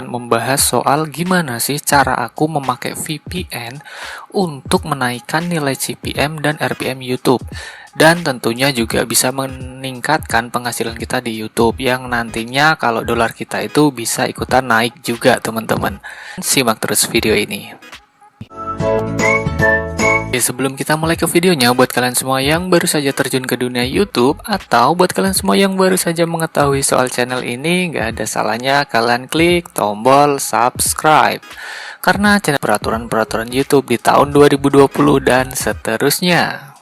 bakalan membahas soal gimana sih cara aku memakai VPN untuk menaikkan nilai CPM dan RPM YouTube. Dan tentunya juga bisa meningkatkan penghasilan kita di YouTube yang nantinya kalau dolar kita itu bisa ikutan naik juga teman-teman. Simak terus video ini. Sebelum kita mulai ke videonya, buat kalian semua yang baru saja terjun ke dunia YouTube atau buat kalian semua yang baru saja mengetahui soal channel ini, gak ada salahnya kalian klik tombol subscribe karena channel peraturan-peraturan YouTube di tahun 2020 dan seterusnya.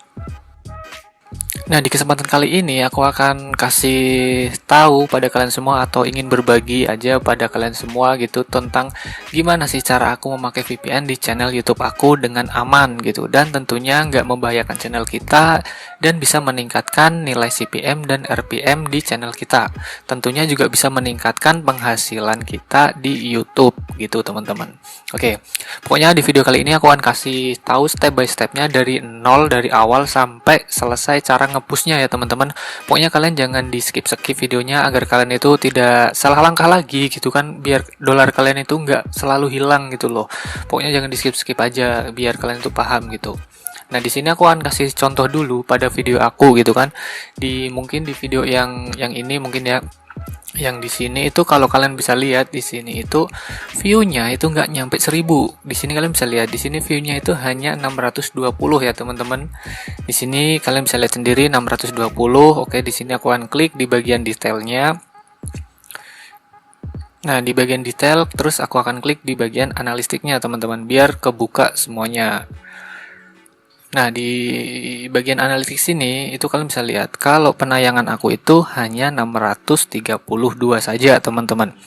Nah, di kesempatan kali ini aku akan kasih tahu pada kalian semua atau ingin berbagi aja pada kalian semua gitu tentang gimana sih cara aku memakai VPN di channel YouTube aku dengan aman gitu, dan tentunya nggak membahayakan channel kita dan bisa meningkatkan nilai CPM dan RPM di channel kita. Tentunya juga bisa meningkatkan penghasilan kita di YouTube gitu teman-teman. Oke, pokoknya di video kali ini aku akan kasih tahu step by stepnya dari nol, dari awal sampai selesai cara ngepushnya ya teman-teman. Pokoknya kalian jangan di skip videonya agar kalian itu tidak salah langkah lagi gitu kan, biar dolar kalian itu nggak selalu hilang gitu loh. Pokoknya jangan di skip aja biar kalian itu paham gitu. Nah, di sini aku akan kasih contoh dulu pada video aku gitu kan. Mungkin di video yang ini mungkin ya. Yang di sini itu kalau kalian bisa lihat di sini itu view-nya itu nggak nyampe 1000. Di sini kalian bisa lihat di sini view-nya itu hanya 620 ya teman-teman. Di sini kalian bisa lihat sendiri 620. Oke, di sini aku akan klik di bagian detailnya. Nah, di bagian detail terus aku akan klik di bagian analistiknya teman-teman biar kebuka semuanya. Nah, di bagian analitik sini itu kalian bisa lihat kalau penayangan aku itu hanya 632 saja, teman-teman.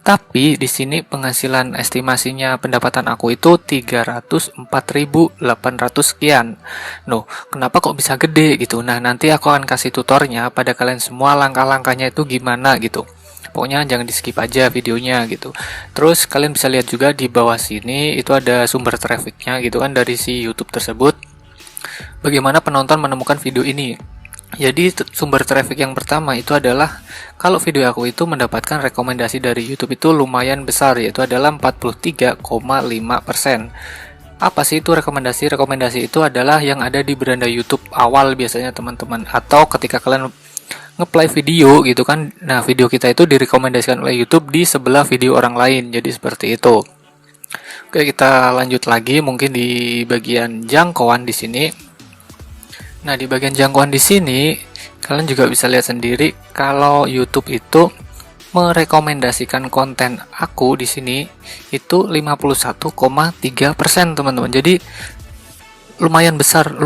Tapi di sini penghasilan estimasinya pendapatan aku itu 304.800 sekian. Noh, kenapa kok bisa gede gitu? Nah, nanti aku akan kasih tutornya pada kalian semua langkah-langkahnya itu gimana gitu. Pokoknya jangan di skip aja videonya gitu. Terus kalian bisa lihat juga di bawah sini itu ada sumber trafficnya gitu kan dari si YouTube tersebut. Bagaimana penonton menemukan video ini? Jadi sumber traffic yang pertama itu adalah kalau video aku itu mendapatkan rekomendasi dari YouTube itu lumayan besar, yaitu adalah 43,5%. Apa sih itu rekomendasi? Rekomendasi itu adalah yang ada di beranda YouTube awal biasanya teman-teman, atau ketika kalian nge-play video gitu kan. Nah, video kita itu direkomendasikan oleh YouTube di sebelah video orang lain. Jadi seperti itu. Oke, kita lanjut lagi mungkin di bagian jangkauan di sini. Nah, di bagian jangkauan di sini kalian juga bisa lihat sendiri kalau YouTube itu merekomendasikan konten aku di sini itu 51,3% teman-teman. Jadi lumayan besar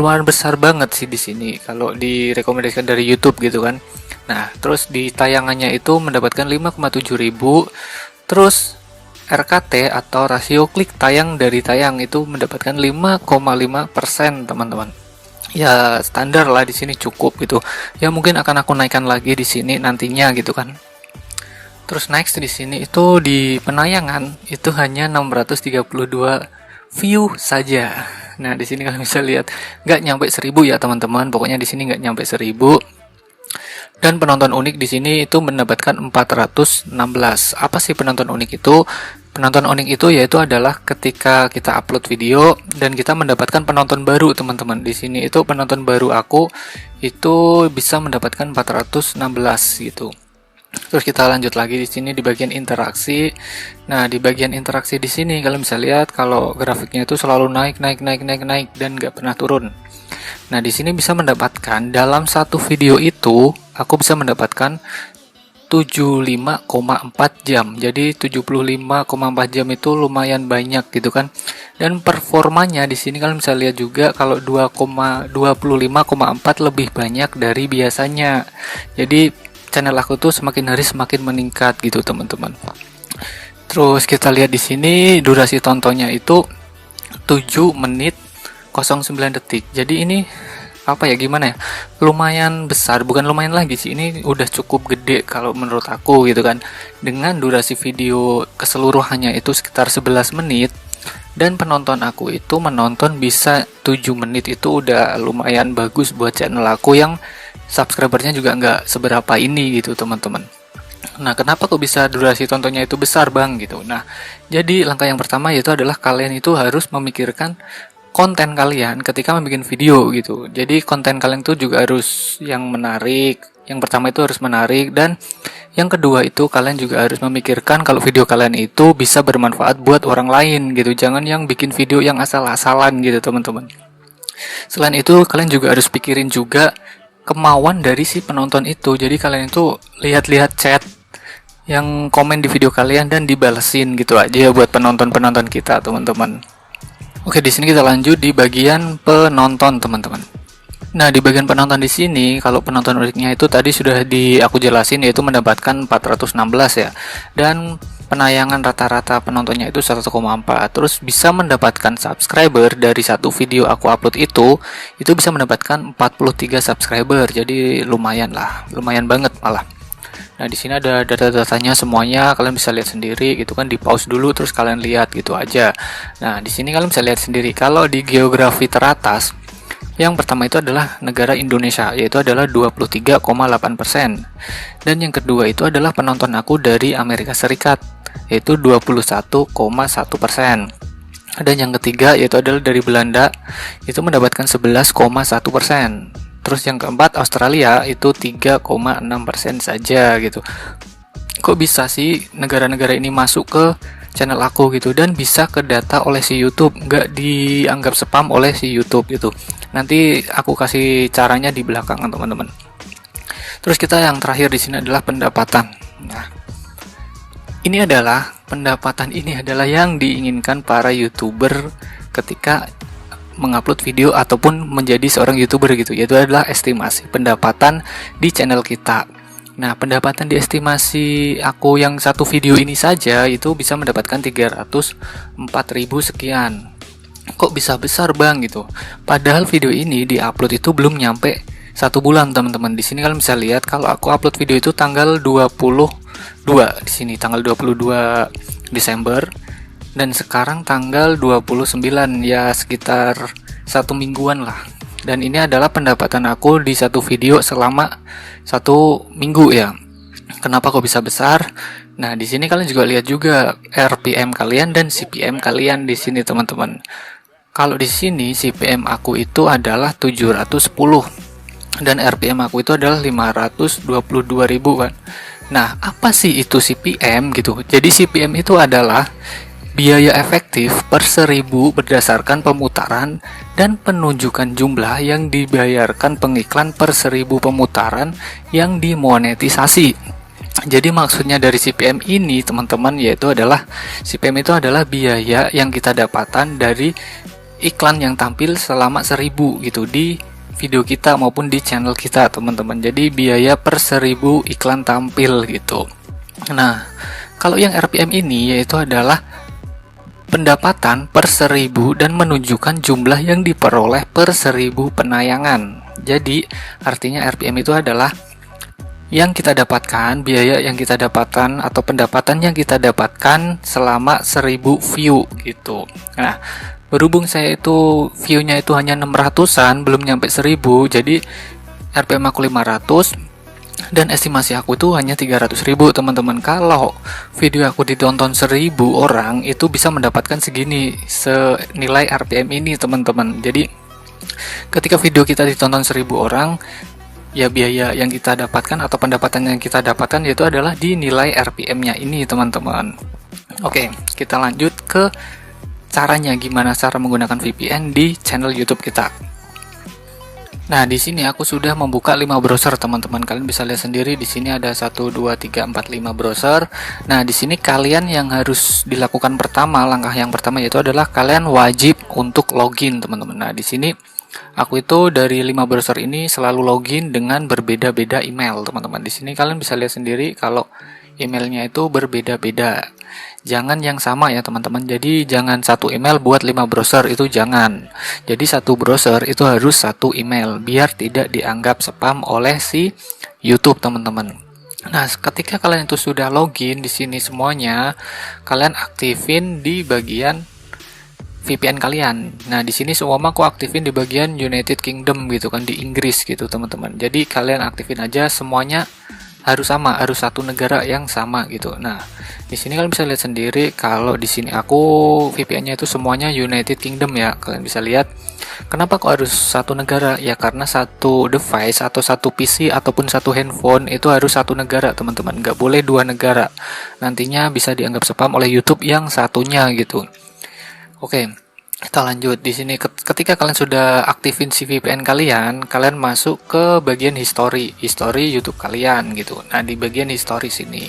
banget sih di sini kalau direkomendasikan dari YouTube gitu kan. Nah, terus di tayangannya itu mendapatkan 5,7 ribu. Terus RKT atau rasio klik tayang dari tayang itu mendapatkan 5,5% teman-teman. Ya standar lah di sini cukup gitu. Ya mungkin akan aku naikkan lagi di sini nantinya gitu kan. Terus next di sini itu di penayangan itu hanya 632 view saja. Nah, di sini kalian bisa lihat nggak nyampe 1000 ya teman-teman. Pokoknya di sini nggak nyampe 1000. Dan penonton unik di sini itu mendapatkan 416. Apa sih penonton unik itu? Penonton unik itu yaitu adalah ketika kita upload video dan kita mendapatkan penonton baru, teman-teman. Di sini itu penonton baru aku itu bisa mendapatkan 416 gitu. Terus kita lanjut lagi di sini di bagian interaksi. Nah, di bagian interaksi di sini kalian bisa lihat kalau grafiknya itu selalu naik dan nggak pernah turun. Nah, di sini bisa mendapatkan dalam satu video itu aku bisa mendapatkan 75,4 jam. Jadi 75,4 jam itu lumayan banyak gitu kan. Dan performanya di sini kalian bisa lihat juga kalau 25,4 lebih banyak dari biasanya. Jadi channel aku tuh semakin hari semakin meningkat gitu teman-teman. Terus kita lihat di sini durasi tontonnya itu 7 menit 09 detik. Jadi ini apa ya, gimana ya, lumayan besar, bukan lumayan lagi sih, ini udah cukup gede kalau menurut aku gitu kan. Dengan durasi video keseluruhannya itu sekitar 11 menit dan penonton aku itu menonton bisa 7 menit, itu udah lumayan bagus buat channel aku yang subscribernya juga nggak seberapa ini gitu teman-teman. Nah, kenapa kok bisa durasi tontonnya itu besar, Bang? Gitu. Nah, jadi langkah yang pertama yaitu adalah kalian itu harus memikirkan konten kalian ketika membuat video gitu. Jadi konten kalian itu juga harus yang menarik. Yang pertama itu harus menarik, dan yang kedua itu kalian juga harus memikirkan kalau video kalian itu bisa bermanfaat buat orang lain gitu. Jangan yang bikin video yang asal-asalan gitu, teman-teman. Selain itu, kalian juga harus pikirin juga kemauan dari si penonton itu. Jadi kalian itu lihat-lihat chat yang komen di video kalian dan dibalesin gitu aja buat penonton-penonton kita, teman-teman. Oke, di sini kita lanjut di bagian penonton, teman-teman. Nah, di bagian penonton di sini, kalau penonton uniknya itu tadi sudah aku jelasin, yaitu mendapatkan 416 ya. Dan penayangan rata-rata penontonnya itu 1,4. Terus bisa mendapatkan subscriber dari satu video aku upload itu bisa mendapatkan 43 subscriber. Jadi lumayan lah, lumayan banget malah. Nah, di sini ada data-datanya semuanya, kalian bisa lihat sendiri gitu kan, di pause dulu terus kalian lihat gitu aja. Nah, di sini kalian bisa lihat sendiri kalau di geografi teratas yang pertama itu adalah negara Indonesia, yaitu adalah 23,8%. Dan yang kedua itu adalah penonton aku dari Amerika Serikat, yaitu 21,1%. Dan yang ketiga yaitu adalah dari Belanda, itu mendapatkan 11,1%. Terus yang keempat Australia itu 3,6% saja gitu. Kok bisa sih negara-negara ini masuk ke channel aku gitu, dan bisa ke data oleh si YouTube, nggak dianggap spam oleh si YouTube gitu. Nanti aku kasih caranya di belakang, teman-teman. Terus kita yang terakhir di sini adalah pendapatan. Nah, pendapatan ini adalah yang diinginkan para YouTuber ketika mengupload video ataupun menjadi seorang YouTuber gitu, yaitu adalah estimasi pendapatan di channel kita. Nah, pendapatan di estimasi aku yang satu video ini saja itu bisa mendapatkan 304.000 sekian. Kok bisa besar, Bang gitu? Padahal video ini diupload itu belum nyampe 1 bulan, teman-teman. Di sini kalian bisa lihat kalau aku upload video itu tanggal 22 di sini, tanggal 22 Desember. Dan sekarang tanggal 29, ya sekitar 1 mingguan lah. Dan ini adalah pendapatan aku di satu video selama 1 minggu ya. Kenapa kok bisa besar? Nah, di sini kalian juga lihat juga RPM kalian dan CPM kalian di sini, teman-teman. Kalau di sini CPM aku itu adalah 710 dan RPM aku itu adalah 522.000 kan. Nah, apa sih itu CPM gitu? Jadi CPM itu adalah biaya efektif per 1000 berdasarkan pemutaran dan penunjukan jumlah yang dibayarkan pengiklan per 1000 pemutaran yang dimonetisasi. Jadi maksudnya dari CPM ini, teman-teman, yaitu adalah CPM itu adalah biaya yang kita dapatkan dari iklan yang tampil selama 1000 gitu di video kita maupun di channel kita, teman-teman. Jadi biaya per 1000 iklan tampil gitu. Nah, kalau yang RPM ini yaitu adalah pendapatan per 1000 dan menunjukkan jumlah yang diperoleh per 1000 penayangan. Jadi artinya RPM itu adalah yang kita dapatkan, biaya yang kita dapatkan atau pendapatan yang kita dapatkan selama 1000 view gitu. Nah, berhubung saya itu view-nya itu hanya 600-an, belum nyampe 1000, jadi RPM aku 500 dan estimasi aku itu hanya 300.000, teman-teman. Kalau video aku ditonton 1000 orang, itu bisa mendapatkan segini, senilai RPM ini, teman-teman. Jadi ketika video kita ditonton 1000 orang, ya biaya yang kita dapatkan atau pendapatan yang kita dapatkan yaitu adalah di nilai RPM-nya ini, teman-teman. Oke, kita lanjut ke caranya, gimana cara menggunakan VPN di channel YouTube kita. Nah, di sini aku sudah membuka 5 browser, teman-teman. Kalian bisa lihat sendiri di sini ada 1 2 3 4 5 browser. Nah, di sini kalian yang harus dilakukan pertama, langkah yang pertama yaitu adalah kalian wajib untuk login, teman-teman. Nah, di sini aku itu dari 5 browser ini selalu login dengan berbeda-beda email, teman-teman. Di sini kalian bisa lihat sendiri kalau emailnya itu berbeda-beda. Jangan yang sama ya, teman-teman. Jadi jangan satu email buat 5 browser, itu jangan. Jadi satu browser itu harus satu email biar tidak dianggap spam oleh si YouTube, teman-teman. Nah, ketika kalian itu sudah login di sini semuanya, kalian aktifin di bagian VPN kalian. Nah, di sini semua aku aktifin di bagian United Kingdom gitu kan, di Inggris gitu, teman-teman. Jadi kalian aktifin aja semuanya, harus sama, harus satu negara yang sama gitu. Nah, di sini kalian bisa lihat sendiri kalau di sini aku VPN-nya itu semuanya United Kingdom ya. Kalian bisa lihat. Kenapa kok harus satu negara? Ya karena satu device atau satu PC ataupun satu handphone itu harus satu negara, teman-teman. Nggak boleh dua negara. Nantinya bisa dianggap spam oleh YouTube yang satunya gitu. Oke. Kita lanjut di sini. Ketika kalian sudah aktifin si VPN kalian, kalian masuk ke bagian history YouTube kalian gitu. Nah, di bagian history sini.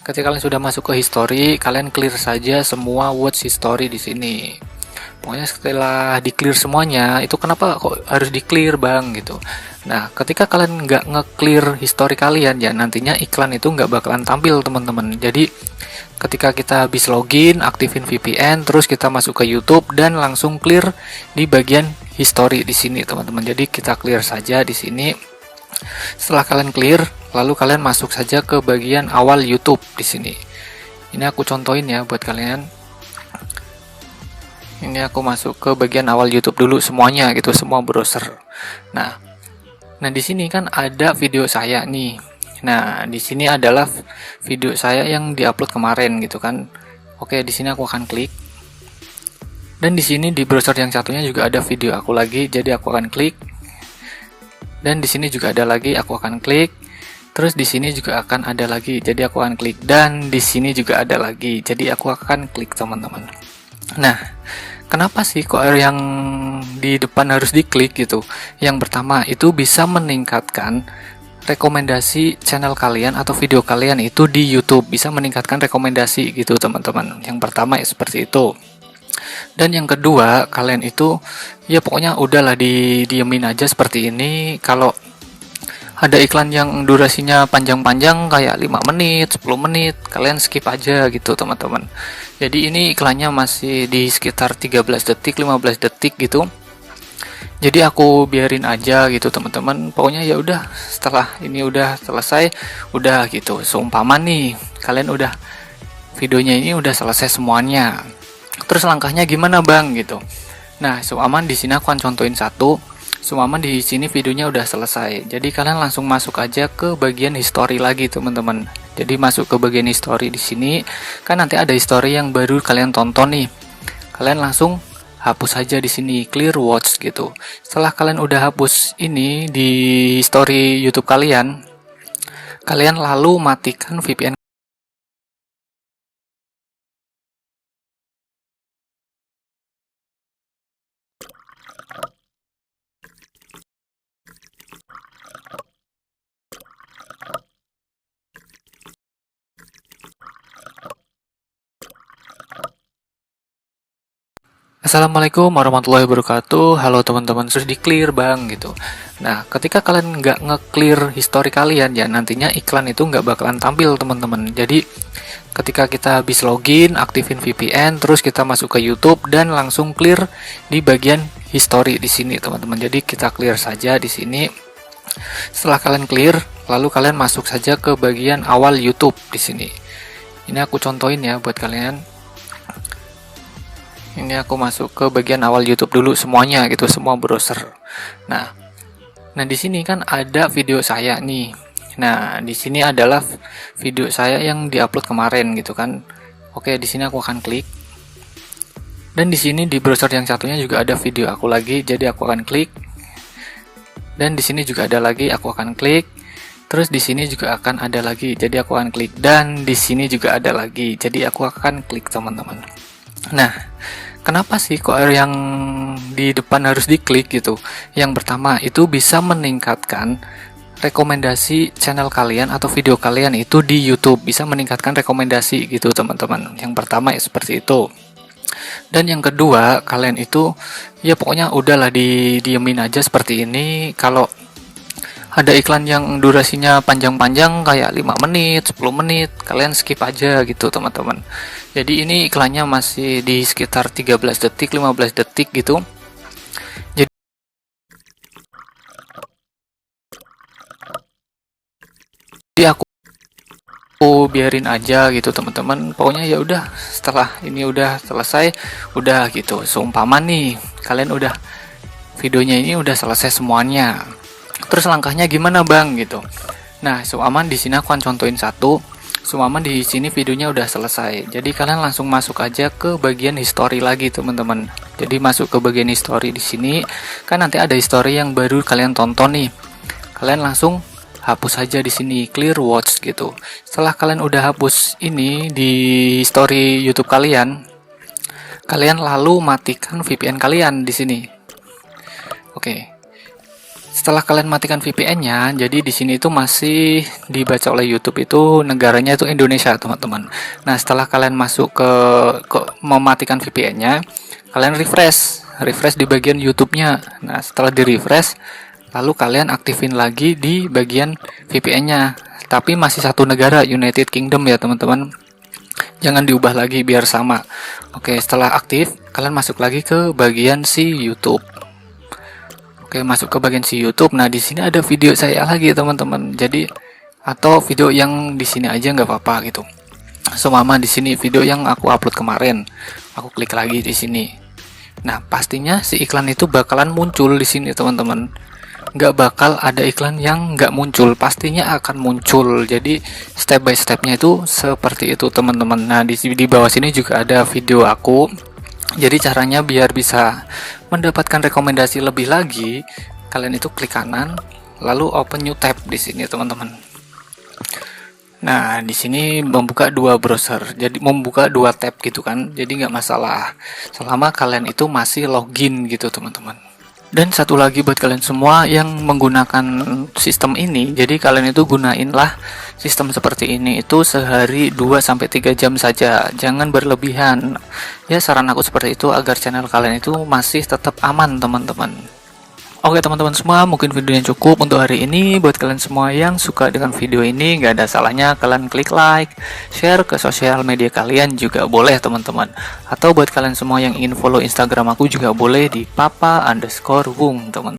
Ketika kalian sudah masuk ke history, kalian clear saja semua watch history di sini. Pokoknya setelah di clear semuanya, itu kenapa kok harus di clear bang gitu. Nah, ketika kalian nggak nge-clear history kalian, ya nantinya iklan itu nggak bakalan tampil teman-teman. Jadi ketika kita habis login, aktifin VPN, terus kita masuk ke YouTube dan langsung clear di bagian history di sini, teman-teman. Jadi kita clear saja di sini. Setelah kalian clear, lalu kalian masuk saja ke bagian awal YouTube di sini. Ini aku contohin ya buat kalian. Ini aku masuk ke bagian awal YouTube dulu semuanya gitu, semua browser. Nah di sini kan ada video saya nih. Nah, di sini adalah video saya yang diupload kemarin gitu kan. Oke, di sini aku akan klik. Dan di sini di browser yang satunya juga ada video aku lagi, jadi aku akan klik. Dan di sini juga ada lagi, aku akan klik. Terus di sini juga akan ada lagi, jadi aku akan klik. Dan di sini juga ada lagi, jadi aku akan klik, teman-teman. Nah, kenapa sih kok yang di depan harus diklik gitu? Yang pertama, itu bisa meningkatkan rekomendasi channel kalian atau video kalian itu di YouTube, bisa meningkatkan rekomendasi gitu teman-teman. Yang pertama ya seperti itu. Dan yang kedua, kalian itu ya pokoknya udahlah didiemin aja seperti ini. Kalau ada iklan yang durasinya panjang-panjang kayak 5 menit, 10 menit, kalian skip aja gitu teman-teman. Jadi ini iklannya masih di sekitar 13 detik, 15 detik gitu. Jadi aku biarin aja gitu teman-teman. Pokoknya ya udah, setelah ini udah selesai, udah gitu. Seumpama nih, kalian udah videonya ini udah selesai semuanya. Terus langkahnya gimana bang gitu? Nah, seumpama di sini aku akan contohin satu. Seumpama di sini videonya udah selesai. Jadi kalian langsung masuk aja ke bagian history lagi teman-teman. Jadi masuk ke bagian history di sini. Kan nanti ada history yang baru kalian tonton nih. Kalian langsung hapus aja di sini, clear watch gitu. Setelah kalian udah hapus ini di story YouTube kalian, kalian lalu matikan VPN. Assalamualaikum warahmatullahi wabarakatuh. Halo teman-teman, terus di clear bang gitu. Nah, ketika kalian nggak nge-clear history kalian, ya nantinya iklan itu nggak bakalan tampil teman-teman. Jadi ketika kita habis login, aktifin VPN, terus kita masuk ke YouTube dan langsung clear di bagian history di sini teman-teman. Jadi kita clear saja di sini. Setelah kalian clear, lalu kalian masuk saja ke bagian awal YouTube di sini. Ini aku contohin ya buat kalian. Ini aku masuk ke bagian awal YouTube dulu semuanya gitu, semua browser. Nah di sini kan ada video saya nih. Nah, di sini adalah video saya yang diupload kemarin gitu kan. Oke, di sini aku akan klik. Dan di sini di browser yang satunya juga ada video aku lagi, jadi aku akan klik. Dan di sini juga ada lagi, aku akan klik. Terus di sini juga akan ada lagi, jadi aku akan klik. Dan di sini juga ada lagi, jadi aku akan klik teman-teman. Nah, kenapa sih kok yang di depan harus diklik gitu? Yang pertama, itu bisa meningkatkan rekomendasi channel kalian atau video kalian itu di YouTube, bisa meningkatkan rekomendasi gitu teman-teman. Yang pertama ya seperti itu. Dan yang kedua, kalian itu ya pokoknya udahlah didiemin aja seperti ini. Kalau ada iklan yang durasinya panjang-panjang kayak 5 menit, 10 menit, kalian skip aja gitu teman-teman. Jadi ini iklannya masih di sekitar 13 detik, 15 detik gitu. Jadi aku biarin aja gitu teman-teman. Pokoknya ya udah, setelah ini udah selesai, udah gitu. Seumpama nih, kalian udah videonya ini udah selesai semuanya. Terus langkahnya gimana bang gitu? Nah, seumpama di sini aku akan contohin satu. Seumpama di sini videonya udah selesai. Jadi kalian langsung masuk aja ke bagian history lagi, teman-teman. Jadi masuk ke bagian history di sini, kan nanti ada history yang baru kalian tonton nih. Kalian langsung hapus aja di sini, clear watch gitu. Setelah kalian udah hapus ini di history YouTube kalian, kalian lalu matikan VPN kalian di sini. Oke. Setelah kalian matikan VPN-nya, jadi di sini itu masih dibaca oleh YouTube itu negaranya itu Indonesia, teman-teman. Nah, setelah kalian masuk ke mematikan VPN-nya, kalian refresh di bagian YouTube-nya. Nah, setelah di-refresh, lalu kalian aktifin lagi di bagian VPN-nya. Tapi masih satu negara, United Kingdom ya, teman-teman. Jangan diubah lagi biar sama. Oke, setelah aktif, kalian masuk lagi ke bagian si YouTube. Oke, masuk ke bagian si YouTube. Nah, di sini ada video saya lagi, teman-teman. Jadi atau video yang di sini aja nggak apa-apa gitu. Seumpama di sini video yang aku upload kemarin. Aku klik lagi di sini. Nah, pastinya si iklan itu bakalan muncul di sini, teman-teman. Nggak bakal ada iklan yang nggak muncul, pastinya akan muncul. Jadi step by stepnya itu seperti itu, teman-teman. Nah, di bawah sini juga ada video aku. Jadi caranya biar bisa mendapatkan rekomendasi lebih lagi, kalian itu klik kanan, lalu open new tab di sini, teman-teman. Nah, di sini membuka dua browser, jadi membuka dua tab gitu kan. Jadi nggak masalah, selama kalian itu masih login gitu, teman-teman. Dan satu lagi buat kalian semua yang menggunakan sistem ini, jadi kalian itu gunainlah sistem seperti ini itu sehari 2-3 jam saja, jangan berlebihan. Ya, saran aku seperti itu agar channel kalian itu masih tetap aman, teman-teman. Oke, teman-teman semua, mungkin videonya cukup untuk hari ini. Buat kalian semua yang suka dengan video ini, gak ada salahnya kalian klik like, share ke sosial media kalian juga boleh, teman-teman. Atau buat kalian semua yang ingin follow Instagram aku juga boleh di papa_wung, teman-teman.